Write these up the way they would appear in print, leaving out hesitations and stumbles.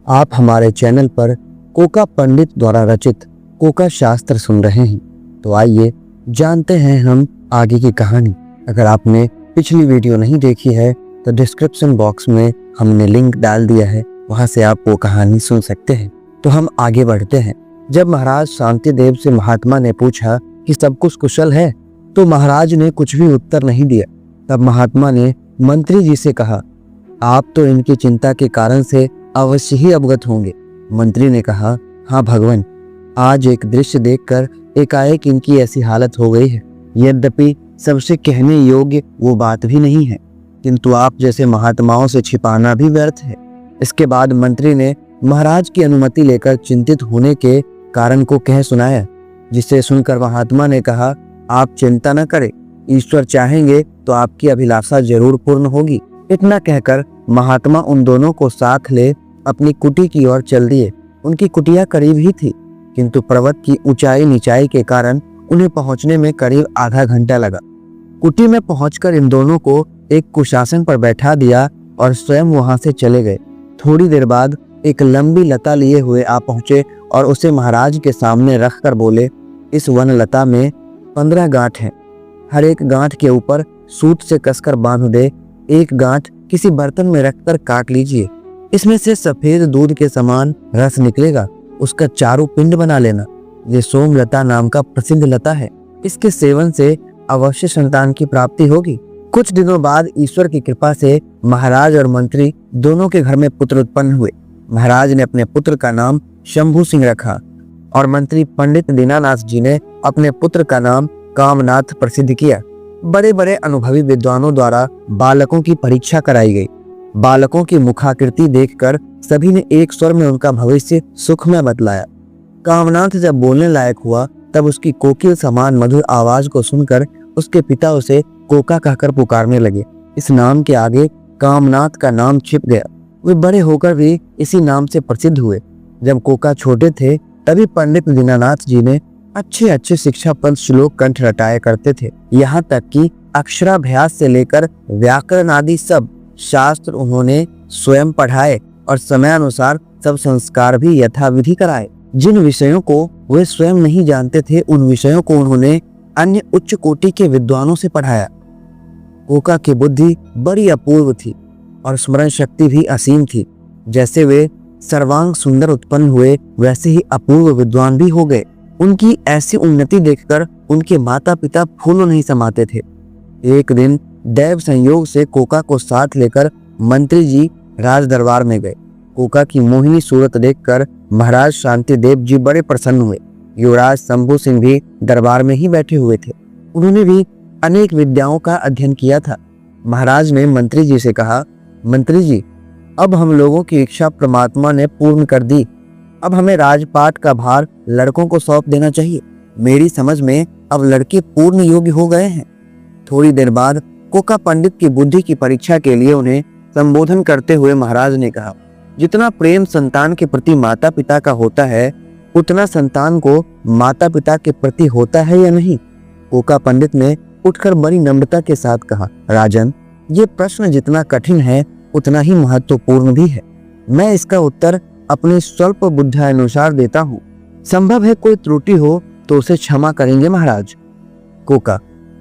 आप हमारे चैनल पर कोका पंडित द्वारा रचित कोका शास्त्र सुन रहे हैं। तो आइए जानते हैं हम आगे की कहानी। अगर आपने पिछली वीडियो नहीं देखी है तो डिस्क्रिप्शन बॉक्स में हमने लिंक डाल दिया है, वहां से आप वो कहानी सुन सकते हैं। तो हम आगे बढ़ते हैं। जब महाराज शांतिदेव से महात्मा ने पूछा कि सब कुछ कुशल है, तो महाराज ने कुछ भी उत्तर नहीं दिया। तब महात्मा ने मंत्री जी से कहा, आप तो इनकी चिंता के कारण से अवश्य ही अवगत होंगे। मंत्री ने कहा, हाँ भगवान, आज एक दृश्य देखकर एकाएक इनकी ऐसी हालत हो गई है। यद्यपि सबसे कहने योग्य वो बात भी नहीं है, किंतु आप जैसे महात्माओं से छिपाना भी व्यर्थ है। इसके बाद मंत्री ने महाराज की अनुमति लेकर चिंतित होने के कारण को कह सुनाया, जिसे सुनकर महात्मा ने कहा, आप चिंता न करें, ईश्वर चाहेंगे तो आपकी अभिलाषा जरूर पूर्ण होगी। इतना कहकर महात्मा उन दोनों को साथ ले अपनी कुटी की ओर चल दिए। उनकी कुटिया करीब ही थी, किंतु पर्वत की ऊंचाई नीचाई के कारण उन्हें पहुंचने में करीब आधा घंटा लगा। कुटी में पहुंचकर इन दोनों को एक कुशासन पर बैठा दिया और स्वयं वहां से चले गए। थोड़ी देर बाद एक लंबी लता लिए हुए आ पहुंचे और उसे महाराज के सामने रखकर बोले, इस वन लता में 15 गांठ हैं। हर एक गांठ के ऊपर सूत से कसकर बांध दे। एक गांठ किसी बर्तन में रखकर काट लीजिए। इसमें से सफेद दूध के समान रस निकलेगा। उसका चारों पिंड बना लेना। ये सोमलता नाम का प्रसिद्ध लता है। इसके सेवन से अवश्य संतान की प्राप्ति होगी। कुछ दिनों बाद ईश्वर की कृपा से महाराज और मंत्री दोनों के घर में पुत्र उत्पन्न हुए। महाराज ने अपने पुत्र का नाम शंभू सिंह रखा और मंत्री पंडित दीनानाथ जी ने अपने पुत्र का नाम कामनाथ प्रसिद्ध किया। बड़े बड़े अनुभवी विद्वानों द्वारा बालकों की परीक्षा कराई गई। बालकों की मुखाकृति देखकर सभी ने एक स्वर में उनका भविष्य सुखमय बतलाया। कामनाथ जब बोलने लायक हुआ, तब उसकी कोकिल समान मधुर आवाज को सुनकर उसके पिता उसे कोका कहकर पुकारने लगे। इस नाम के आगे कामनाथ का नाम छिप गया। वे बड़े होकर भी इसी नाम से प्रसिद्ध हुए। जब कोका छोटे थे, तभी पंडित दीनानाथ जी ने अच्छे अच्छे शिक्षाप्रद श्लोक कंठ रटाया करते थे। यहाँ तक कि अक्षराभ्यास से लेकर व्याकरण आदि सब शास्त्र उन्होंने स्वयं पढ़ाए और समयानुसार सब संस्कार भी यथाविधि कराए। जिन विषयों को वे स्वयं नहीं जानते थे, उन विषयों को उन्होंने अन्य उच्च कोटि के विद्वानों से पढ़ाया। कोका की बुद्धि बड़ी अपूर्व थी और स्मरण शक्ति भी असीम थी। जैसे वे सर्वांग सुंदर उत्पन्न हुए, वैसे ही अपूर्व विद्वान भी हो गए। उनकी ऐसी उन्नति देखकर उनके माता पिता फूलों नहीं समाते थे। एक दिन दैव संयोग से कोका को साथ लेकर मंत्री जी राज दरबार में गए। कोका की मोहिनी सूरत देखकर महाराज शांतिदेव जी बड़े प्रसन्न हुए। युवराज शंभू सिंह भी दरबार में ही बैठे हुए थे। उन्होंने भी अनेक विद्याओं का अध्ययन किया था। महाराज ने मंत्री जी से कहा, मंत्री जी, अब हम लोगों की इच्छा परमात्मा ने पूर्ण कर दी। अब हमें राजपाट का भार लड़कों को सौंप देना चाहिए। मेरी समझ में अब लड़के पूर्ण योग्य हो गए हैं। थोड़ी देर बाद कोका पंडित की बुद्धि की परीक्षा के लिए उन्हें संबोधन करते हुए महाराज ने कहा, जितना प्रेम संतान के प्रति माता पिता का होता है, उतना संतान को माता पिता के प्रति होता है या नहीं? कोका पंडित ने उठकर बड़ी नम्रता के साथ कहा, राजन, ये प्रश्न जितना कठिन है उतना ही महत्वपूर्ण भी है। मैं इसका उत्तर अपने स्वल्प बुद्धि अनुसार देता हूँ। संभव है कोई त्रुटि हो तो उसे क्षमा करेंगे महाराज। कोका,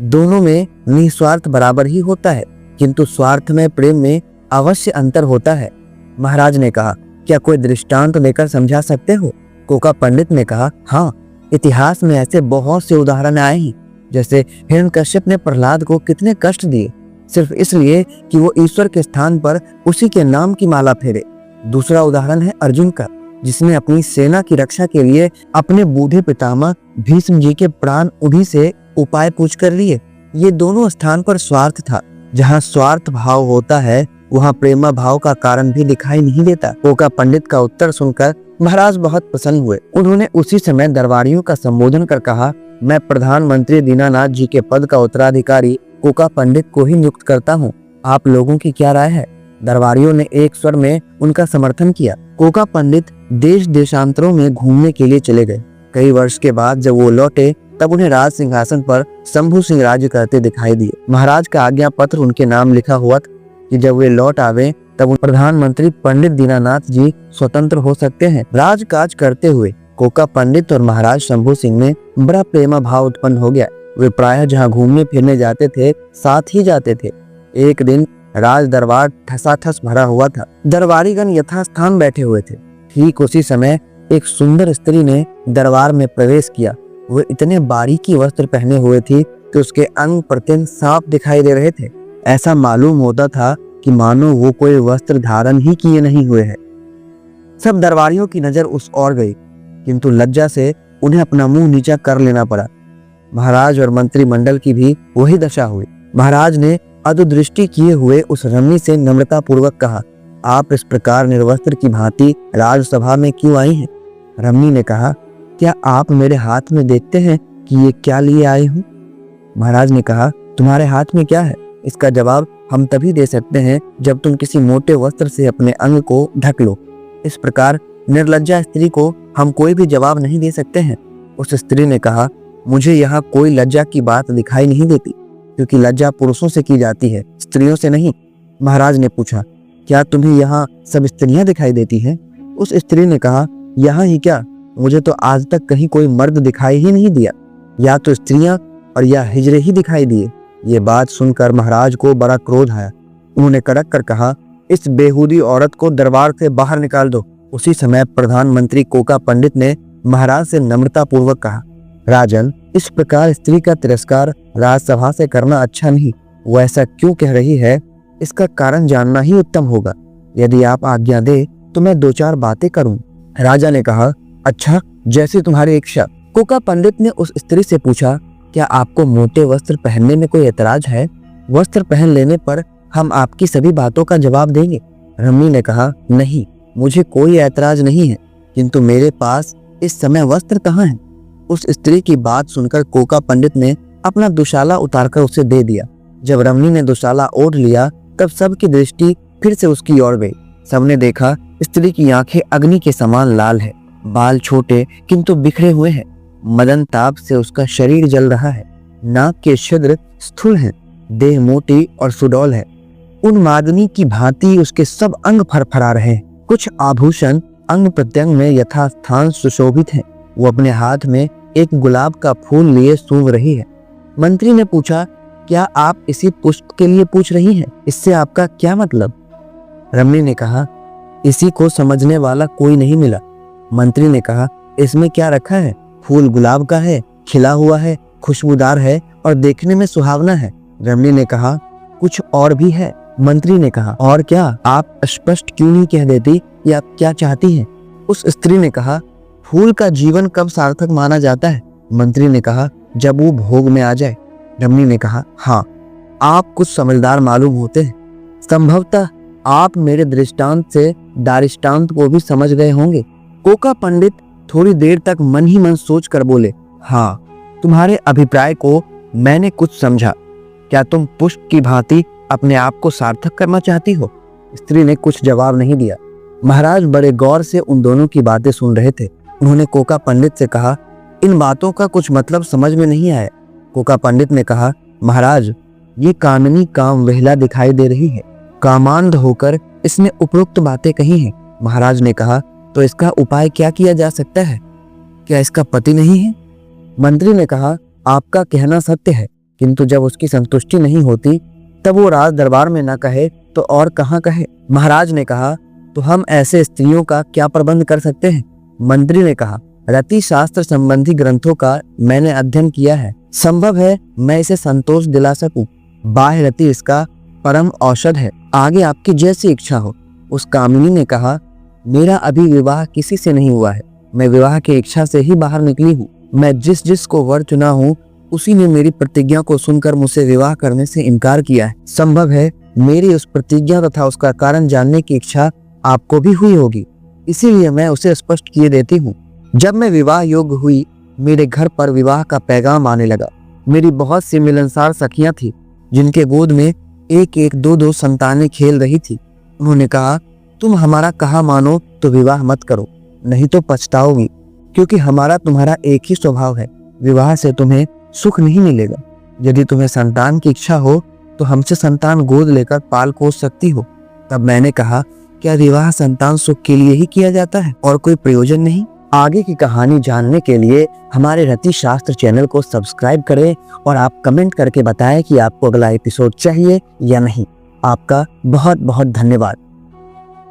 दोनों में निस्वार्थ बराबर ही होता है, किंतु स्वार्थ में प्रेम में अवश्य अंतर होता है। महाराज ने कहा, क्या कोई दृष्टांत देकर समझा सकते हो? कोका पंडित ने कहा, हाँ, इतिहास में ऐसे बहुत से उदाहरण आए हैं। जैसे हिरण्यकश्यप ने प्रहलाद को कितने कष्ट दिए, सिर्फ इसलिए कि वो ईश्वर के स्थान पर उसी के नाम की माला फेरे। दूसरा उदाहरण है अर्जुन का, जिसने अपनी सेना की रक्षा के लिए अपने बूढ़े पितामह भीष्म जी के प्राण उन्हीं से उपाय पूछ कर लिए। ये दोनों स्थान पर स्वार्थ था। जहाँ स्वार्थ भाव होता है, वहाँ प्रेमा भाव का कारण भी दिखाई नहीं देता। कोका पंडित का उत्तर सुनकर महाराज बहुत प्रसन्न हुए। उन्होंने उसी समय दरबारियों का संबोधन कर कहा, मैं प्रधानमंत्री दीनानाथ जी के पद का उत्तराधिकारी कोका पंडित को ही नियुक्त करता हूँ। आप लोगों की क्या राय है? दरबारियों ने एक स्वर में उनका समर्थन किया। कोका पंडित देश देशांतरों में घूमने के लिए चले गए। कई वर्ष के बाद जब वो लौटे, तब उन्हें राज सिंहासन पर शंभू सिंह राज्य करते दिखाई दिए। महाराज का आज्ञा पत्र उनके नाम लिखा हुआ था कि जब वे लौट आवे तब प्रधानमंत्री पंडित दीनानाथ जी स्वतंत्र हो सकते हैं। राजकाज करते हुए कोका पंडित और महाराज शंभू सिंह में बड़ा प्रेम भाव उत्पन्न हो गया। वे प्रायः जहाँ घूमने फिरने जाते थे साथ ही जाते थे। एक दिन राज दरबार ठसाठस भरा हुआ था। दरबारीगण यथास्थान बैठे हुए थे। ठीक उसी समय एक सुंदर स्त्री ने दरबार में प्रवेश किया। वह इतने बारीकी वस्त्र पहने हुए थी कि उसके अंग प्रत्यंग साफ दिखाई दे रहे थे। ऐसा मालूम होता था कि मानो वो कोई वस्त्र धारण ही किए नहीं हुए है। सब दरबारियों की नजर उस ओर गई, किंतु लज्जा से उन्हें अपना मुंह नीचा कर लेना पड़ा। महाराज और मंत्रिमंडल की भी वही दशा हुई। महाराज ने अधोदृष्टि किए हुए उस रमणी से नम्रता पूर्वक कहा, आप इस प्रकार निर्वस्त्र की भांति राजसभा में क्यों आई हैं? रमणी ने कहा, क्या आप मेरे हाथ में देखते हैं कि ये क्या लिए आए हूँ? महाराज ने कहा, तुम्हारे हाथ में क्या है? इसका जवाब हम तभी दे सकते हैं जब तुम किसी मोटे वस्त्र से अपने अंग को ढक लो। इस प्रकार निर्लज्जा स्त्री को हम कोई भी जवाब नहीं दे सकते हैं। उस स्त्री ने कहा, मुझे यहाँ कोई लज्जा की बात दिखाई नहीं देती, क्योंकि लज्जा पुरुषों से की जाती है, स्त्रियों से नहीं। महाराज ने पूछा, क्या तुम्हें यहाँ सब स्त्रियां दिखाई देती हैं? उस स्त्री ने कहा, यहाँ ही क्या, मुझे तो आज तक कहीं कोई मर्द दिखाई ही नहीं दिया। या तो स्त्रियां और या हिजड़े ही दिखाई दिए। ये बात सुनकर महाराज को बड़ा क्रोध आया। उन्होंने कड़क कर कहा, इस बेहूदी औरत को दरबार से बाहर निकाल दो। उसी समय प्रधानमंत्री कोका पंडित ने महाराज से नम्रता पूर्वक कहा, राजन, इस प्रकार स्त्री का तिरस्कार राजसभा से करना अच्छा नहीं। वो ऐसा क्यों कह रही है, इसका कारण जानना ही उत्तम होगा। यदि आप आज्ञा दे तो मैं 2-4 बातें करूं। राजा ने कहा, अच्छा, जैसे तुम्हारी इच्छा। कोका पंडित ने उस स्त्री से पूछा, क्या आपको मोटे वस्त्र पहनने में कोई ऐतराज है? वस्त्र पहन लेने पर हम आपकी सभी बातों का जवाब देंगे। रमणी ने कहा, नहीं, मुझे कोई ऐतराज नहीं है, किंतु मेरे पास इस समय वस्त्र कहाँ है? उस स्त्री की बात सुनकर कोका पंडित ने अपना दुशाला उतारकर उसे दे दिया। जब रमणी ने दुशाला ओढ़ लिया तब सबकी दृष्टि फिर से उसकी ओर गई। सबने देखा स्त्री की आंखें अग्नि के समान लाल है, बाल छोटे किंतु बिखरे हुए हैं, मदन ताप से उसका शरीर जल रहा है, नाक के छिद्र स्थूल हैं, देह मोटी और सुडौल है। उन्मादिनी की भांति उसके सब अंग फरफरा रहे हैं। कुछ आभूषण अंग प्रत्यंग में यथास्थान सुशोभित हैं। वो अपने हाथ में एक गुलाब का फूल लिए सूंघ रही है। मंत्री ने पूछा, क्या आप इसी पुष्प के लिए पूछ रही हैं? इससे आपका क्या मतलब? रमणी ने कहा, इसी को समझने वाला कोई नहीं मिला। मंत्री ने कहा, इसमें क्या रखा है? फूल गुलाब का है, खिला हुआ है, खुशबूदार है और देखने में सुहावना है। रमणी ने कहा, कुछ और भी है। मंत्री ने कहा, और क्या? आप स्पष्ट क्यों नहीं कह देती कि आप क्या चाहती हैं? उस स्त्री ने कहा, फूल का जीवन कब सार्थक माना जाता है? मंत्री ने कहा, जब वो भोग में आ जाए। रमणी ने कहा, हाँ, आप कुछ समझदार मालूम होते हैं। संभवतः आप मेरे दृष्टांत से दारिष्टांत को भी समझ गए होंगे। कोका पंडित थोड़ी देर तक मन ही मन सोच कर बोले, हाँ, तुम्हारे अभिप्राय को मैंने कुछ समझा। क्या तुम पुष्प की भांति अपने आप को सार्थक करना चाहती हो? स्त्री ने कुछ जवाब नहीं दिया। महाराज बड़े गौर से उन दोनों की बातें सुन रहे थे। उन्होंने कोका पंडित से कहा, इन बातों का कुछ मतलब समझ में नहीं आया। कोका पंडित ने कहा, महाराज, ये कामिनी काम वहला दिखाई दे रही है। कामांध होकर इसने उपरोक्त बातें कही हैं। महाराज ने कहा, तो इसका उपाय क्या किया जा सकता है? क्या इसका पति नहीं है? मंत्री ने कहा, आपका कहना सत्य है, किंतु जब उसकी संतुष्टि नहीं होती तब वो राज दरबार में न कहे तो और कहाँ कहे। महाराज ने कहा, तो हम ऐसे स्त्रियों का क्या प्रबंध कर सकते हैं? मंत्री ने कहा, रति शास्त्र संबंधी ग्रंथों का मैंने अध्ययन किया है। संभव है मैं इसे संतोष दिला सकूं। बाह्य रति इसका परम औषध है। आगे आपकी जैसी इच्छा हो। उस कामिनी ने कहा, मेरा अभी विवाह किसी से नहीं हुआ है। मैं विवाह की इच्छा से ही बाहर निकली हूँ। मैं जिस को वर चुना हूँ उसी ने मेरी प्रतिज्ञा को सुनकर मुझसे विवाह करने से इनकार किया है। संभव है मेरी उस प्रतिज्ञा तथा उसका कारण जानने की इच्छा आपको भी हुई होगी, इसीलिए मैं उसे स्पष्ट किए देती हूँ। जब मैं विवाह योग्य हुई, मेरे घर पर विवाह का पैगाम आने लगा। मेरी बहुत सी मिलनसार सखियां थी, जिनके गोद में एक एक दो दो संतानें खेल रही थी। उन्होंने कहा, तुम हमारा कहा मानो तो विवाह मत करो, नहीं तो पछताओगी, क्योंकि हमारा तुम्हारा एक ही स्वभाव है। विवाह से तुम्हें सुख नहीं मिलेगा। यदि तुम्हें संतान की इच्छा हो तो हमसे संतान गोद लेकर पाल पोस सकती हो। तब मैंने कहा, क्या विवाह संतान सुख के लिए ही किया जाता है और कोई प्रयोजन नहीं? आगे की कहानी जानने के लिए हमारे रति शास्त्र चैनल को सब्सक्राइब करें और आप कमेंट करके बताएं कि आपको अगला एपिसोड चाहिए या नहीं। आपका बहुत बहुत धन्यवाद।